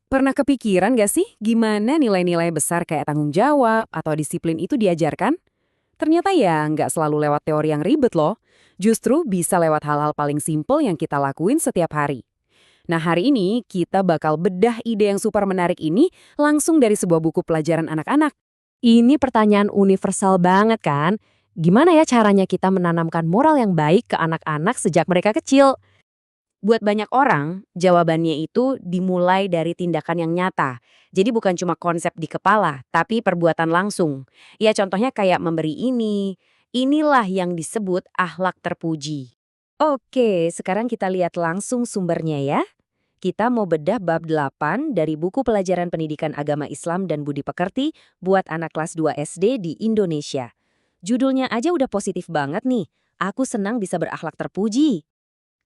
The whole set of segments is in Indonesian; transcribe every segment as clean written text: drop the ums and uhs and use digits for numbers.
Pernah kepikiran gak sih gimana nilai-nilai besar kayak tanggung jawab atau disiplin itu diajarkan? Ternyata ya nggak selalu lewat teori yang ribet loh. Justru bisa lewat hal-hal paling simpel yang kita lakuin setiap hari. Nah hari ini kita bakal bedah ide yang super menarik ini langsung dari sebuah buku pelajaran anak-anak. Ini pertanyaan universal banget kan? Gimana ya caranya kita menanamkan moral yang baik ke anak-anak sejak mereka kecil? Buat banyak orang, jawabannya itu dimulai dari tindakan yang nyata. Jadi bukan cuma konsep di kepala, tapi perbuatan langsung. Ya contohnya kayak memberi ini. Inilah yang disebut akhlak terpuji. Oke, sekarang kita lihat langsung sumbernya ya. Kita mau bedah bab 8 dari buku pelajaran pendidikan agama Islam dan budi pekerti buat anak kelas 2 SD di Indonesia. Judulnya aja udah positif banget nih. Aku senang bisa berakhlak terpuji.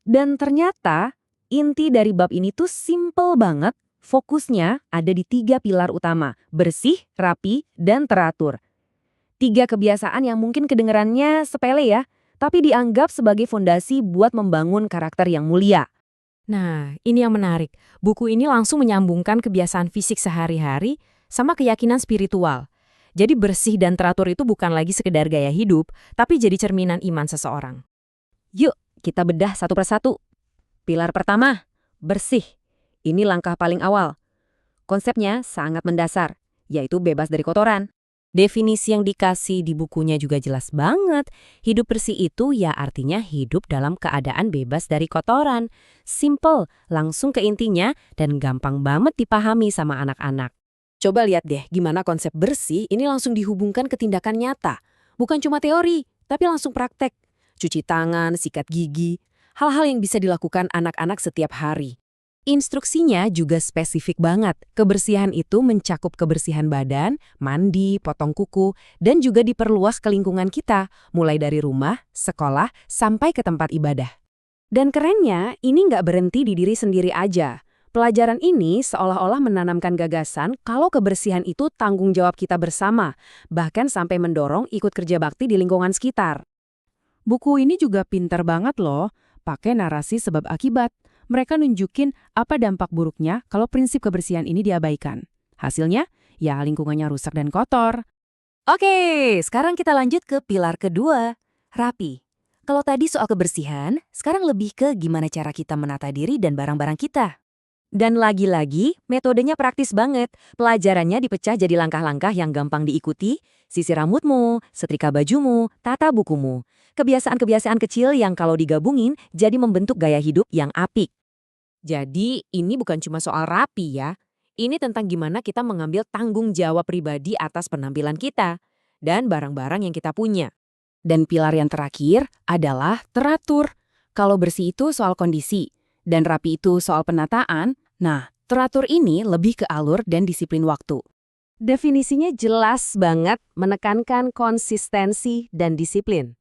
Dan ternyata, inti dari bab ini tuh simple banget. Fokusnya ada di 3 pilar utama, bersih, rapi, dan teratur. 3 kebiasaan yang mungkin kedengerannya sepele ya, tapi dianggap sebagai fondasi buat membangun karakter yang mulia. Nah, ini yang menarik. Buku ini langsung menyambungkan kebiasaan fisik sehari-hari sama keyakinan spiritual. Jadi bersih dan teratur itu bukan lagi sekedar gaya hidup, tapi jadi cerminan iman seseorang. Yuk, kita bedah satu persatu. Pilar pertama, bersih. Ini langkah paling awal. Konsepnya sangat mendasar, yaitu bebas dari kotoran. Definisi yang dikasih di bukunya juga jelas banget. Hidup bersih itu ya artinya hidup dalam keadaan bebas dari kotoran. Simple, langsung ke intinya, dan gampang banget dipahami sama anak-anak. Coba lihat deh gimana konsep bersih ini langsung dihubungkan ke tindakan nyata. Bukan cuma teori, tapi langsung praktek. Cuci tangan, sikat gigi, hal-hal yang bisa dilakukan anak-anak setiap hari. Instruksinya juga spesifik banget. Kebersihan itu mencakup kebersihan badan, mandi, potong kuku, dan juga diperluas ke lingkungan kita, mulai dari rumah, sekolah, sampai ke tempat ibadah. Dan kerennya, ini nggak berhenti di diri sendiri aja. Pelajaran ini seolah-olah menanamkan gagasan kalau kebersihan itu tanggung jawab kita bersama, bahkan sampai mendorong ikut kerja bakti di lingkungan sekitar. Buku ini juga pinter banget loh, pakai narasi sebab akibat. Mereka nunjukin apa dampak buruknya kalau prinsip kebersihan ini diabaikan. Hasilnya, ya lingkungannya rusak dan kotor. Oke, sekarang kita lanjut ke pilar kedua, rapi. Kalau tadi soal kebersihan, sekarang lebih ke gimana cara kita menata diri dan barang-barang kita. Dan lagi-lagi, metodenya praktis banget. Pelajarannya dipecah jadi langkah-langkah yang gampang diikuti, sisir rambutmu, setrika bajumu, tata bukumu. Kebiasaan-kebiasaan kecil yang kalau digabungin jadi membentuk gaya hidup yang apik. Jadi ini bukan cuma soal rapi ya. Ini tentang gimana kita mengambil tanggung jawab pribadi atas penampilan kita dan barang-barang yang kita punya. Dan pilar yang terakhir adalah teratur. Kalau bersih itu soal kondisi, dan rapi itu soal penataan, nah teratur ini lebih ke alur dan disiplin waktu. Definisinya jelas banget menekankan konsistensi dan disiplin.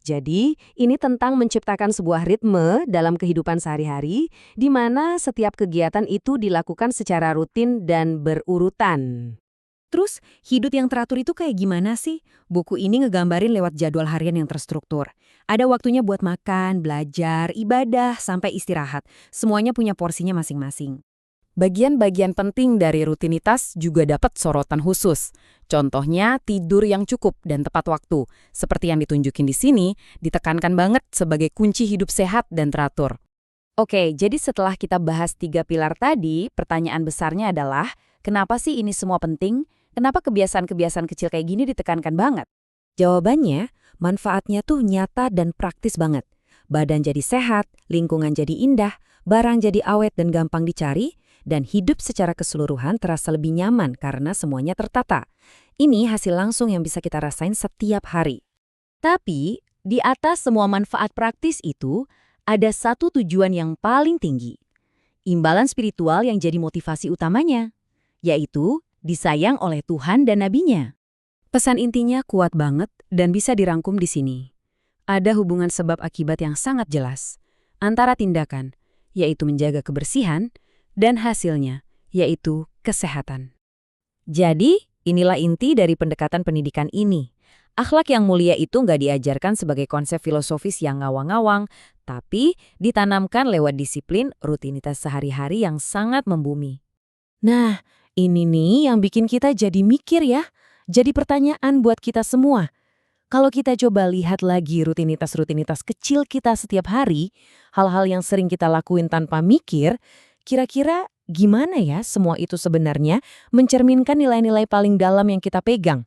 Jadi, ini tentang menciptakan sebuah ritme dalam kehidupan sehari-hari, di mana setiap kegiatan itu dilakukan secara rutin dan berurutan. Terus, hidup yang teratur itu kayak gimana sih? Buku ini ngegambarin lewat jadwal harian yang terstruktur. Ada waktunya buat makan, belajar, ibadah, sampai istirahat. Semuanya punya porsinya masing-masing. Bagian-bagian penting dari rutinitas juga dapat sorotan khusus. Contohnya tidur yang cukup dan tepat waktu. Seperti yang ditunjukin di sini, ditekankan banget sebagai kunci hidup sehat dan teratur. Oke, jadi setelah kita bahas 3 pilar tadi, pertanyaan besarnya adalah, kenapa sih ini semua penting? Kenapa kebiasaan-kebiasaan kecil kayak gini ditekankan banget? Jawabannya, manfaatnya tuh nyata dan praktis banget. Badan jadi sehat, lingkungan jadi indah, barang jadi awet dan gampang dicari, dan hidup secara keseluruhan terasa lebih nyaman karena semuanya tertata. Ini hasil langsung yang bisa kita rasain setiap hari. Tapi, di atas semua manfaat praktis itu, ada satu tujuan yang paling tinggi. Imbalan spiritual yang jadi motivasi utamanya, yaitu disayang oleh Tuhan dan Nabi-Nya. Pesan intinya kuat banget dan bisa dirangkum di sini. Ada hubungan sebab akibat yang sangat jelas antara tindakan, yaitu menjaga kebersihan, dan hasilnya, yaitu kesehatan. Jadi, inilah inti dari pendekatan pendidikan ini. Akhlak yang mulia itu nggak diajarkan sebagai konsep filosofis yang ngawang-ngawang, tapi ditanamkan lewat disiplin rutinitas sehari-hari yang sangat membumi. Nah, ini nih yang bikin kita jadi mikir ya. Jadi pertanyaan buat kita semua. Kalau kita coba lihat lagi rutinitas-rutinitas kecil kita setiap hari, hal-hal yang sering kita lakuin tanpa mikir, kira-kira gimana ya semua itu sebenarnya mencerminkan nilai-nilai paling dalam yang kita pegang?